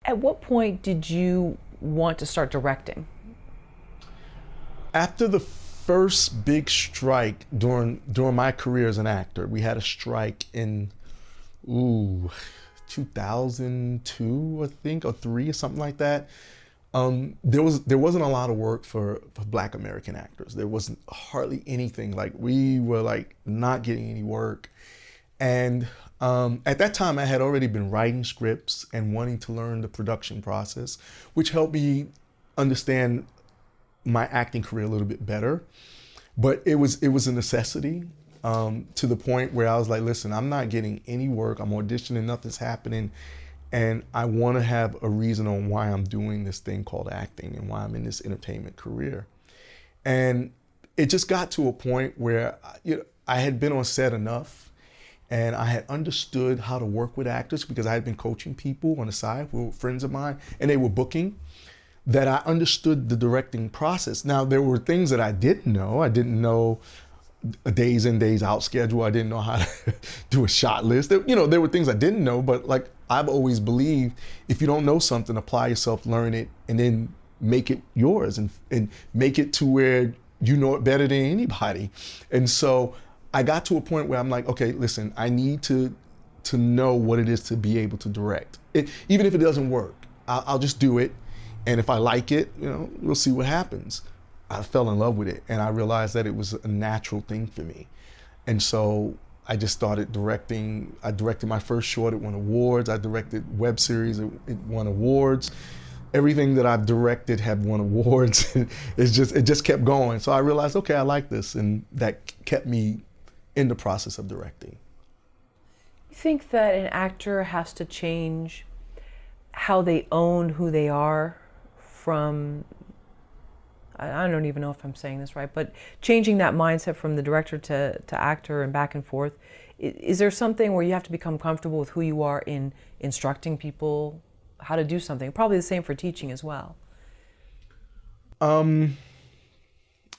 At what point did you want to start directing? After the first big strike during my career as an actor, we had a strike in 2002, I think, or three, or something like that. There wasn't a lot of work for Black American actors. There wasn't hardly anything. Like, we were like not getting any work. And at that time, I had already been writing scripts and wanting to learn the production process, which helped me understand my acting career a little bit better. But it was a necessity, to the point where I was like, listen, I'm not getting any work. I'm auditioning, nothing's happening. And I want to have a reason on why I'm doing this thing called acting and why I'm in this entertainment career. And it just got to a point where I had been on set enough, and I had understood how to work with actors because I had been coaching people on the side who were friends of mine, and they were booking, that I understood the directing process. Now, there were things that I didn't know. I didn't know a days in, days out schedule. I didn't know how to do a shot list. There were things I didn't know, but like I've always believed, if you don't know something, apply yourself, learn it, and then make it yours and make it to where you know it better than anybody. And so I got to a point where I'm like, okay, listen, I need to know what it is to be able to direct. Even if it doesn't work, I'll just do it. And if I like it, we'll see what happens. I fell in love with it, and I realized that it was a natural thing for me. And so I just started directing. I directed my first short, it won awards. I directed web series, it won awards. Everything that I've directed have won awards. It just kept going. So I realized, okay, I like this, and that kept me in the process of directing. You think that an actor has to change how they own who they are from, I don't even know if I'm saying this right, but changing that mindset from the director to actor and back and forth? Is there something where you have to become comfortable with who you are in instructing people how to do something? Probably the same for teaching as well.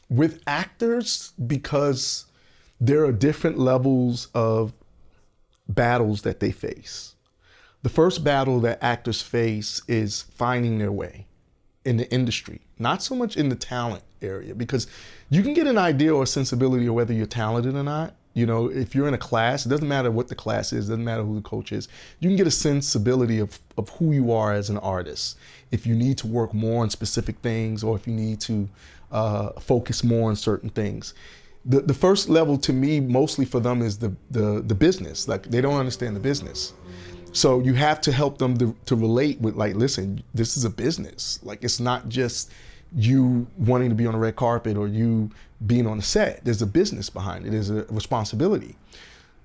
With actors, because there are different levels of battles that they face. The first battle that actors face is finding their way in the industry, not so much in the talent area, because you can get an idea or a sensibility of whether you're talented or not. If you're in a class, it doesn't matter what the class is, it doesn't matter who the coach is. You can get a sensibility of who you are as an artist. If you need to work more on specific things, or if you need to focus more on certain things. The first level to me, mostly for them, is the business. Like, they don't understand the business. So you have to help them to relate with, like, listen, this is a business. Like, it's not just you wanting to be on a red carpet or you being on the set. There's a business behind it. There's a responsibility.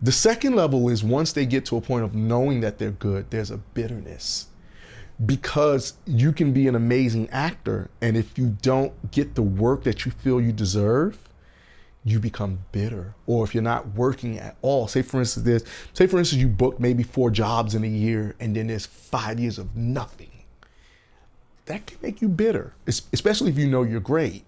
The second level is, once they get to a point of knowing that they're good, there's a bitterness. Because you can be an amazing actor, and if you don't get the work that you feel you deserve, you become bitter. Or if you're not working at all, say for instance you book maybe 4 jobs in a year, and then there's 5 years of nothing. That can make you bitter, especially if you know you're great.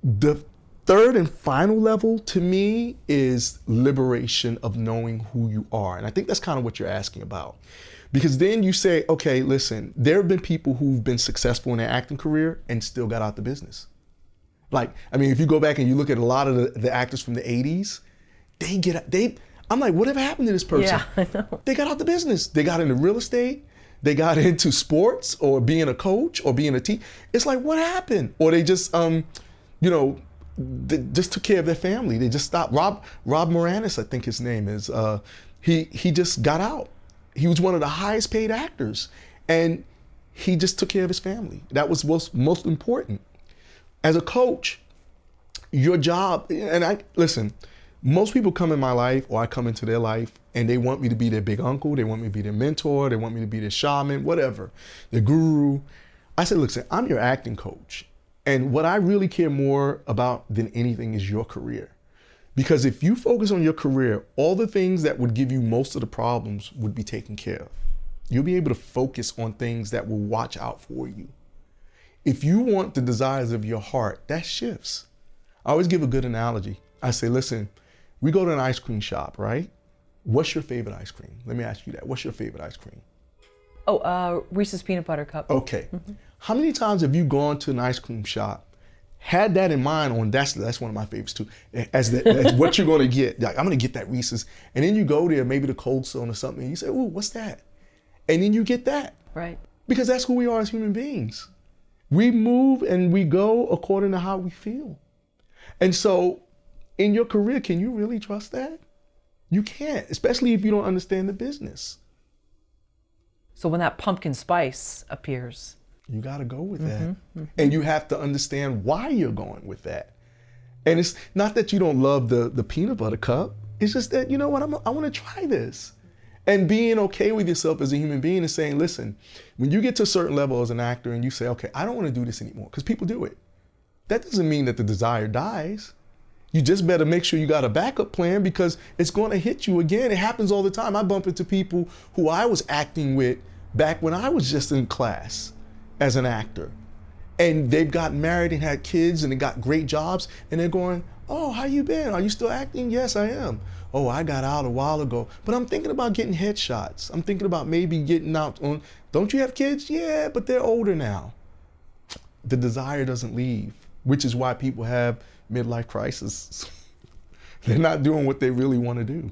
The third and final level to me is liberation of knowing who you are. And I think that's kind of what you're asking about. Because then you say, okay, listen, there have been people who've been successful in their acting career and still got out the business. Like, I mean, if you go back and you look at a lot of the actors from the 80s, I'm like, whatever happened to this person? Yeah, I know. They got out the business. They got into real estate. They got into sports or being a coach or being a teacher. It's like, what happened? Or they just, they just took care of their family. They just stopped. Rob Moranis, I think his name is, he just got out. He was one of the highest paid actors, and he just took care of his family. That was what's most important. As a coach, your job, and listen, most people come in my life, or I come into their life, and they want me to be their big uncle, they want me to be their mentor, they want me to be their shaman, whatever, their guru. I said, listen, I'm your acting coach. And what I really care more about than anything is your career. Because if you focus on your career, all the things that would give you most of the problems would be taken care of. You'll be able to focus on things that will watch out for you. If you want the desires of your heart, that shifts. I always give a good analogy. I say, listen, we go to an ice cream shop, right? What's your favorite ice cream? Let me ask you that. What's your favorite ice cream? Oh, Reese's Peanut Butter Cup. Okay. How many times have you gone to an ice cream shop, had that in mind on that's one of my favorites too, as what you're gonna get. Like, I'm gonna get that Reese's. And then you go there, maybe the Cold Stone or something, and you say, ooh, what's that? And then you get that. Right. Because that's who we are as human beings. We move and we go according to how we feel. And so in your career, can you really trust that? You can't, especially if you don't understand the business. So when that pumpkin spice appears, you got to go with that. And you have to understand why you're going with that. And it's not that you don't love the peanut butter cup. It's just that, you know what, I want to try this. And being okay with yourself as a human being and saying, listen, when you get to a certain level as an actor and you say, okay, I don't want to do this anymore, because people do it. That doesn't mean that the desire dies. You just better make sure you got a backup plan, because it's going to hit you again. It happens all the time. I bump into people who I was acting with back when I was just in class as an actor. And they've gotten married and had kids and they got great jobs. And they're going, oh, how you been? Are you still acting? Yes, I am. Oh, I got out a while ago. But I'm thinking about getting headshots. I'm thinking about maybe getting out on, don't you have kids? Yeah, but they're older now. The desire doesn't leave, which is why people have midlife crisis. They're not doing what they really want to do.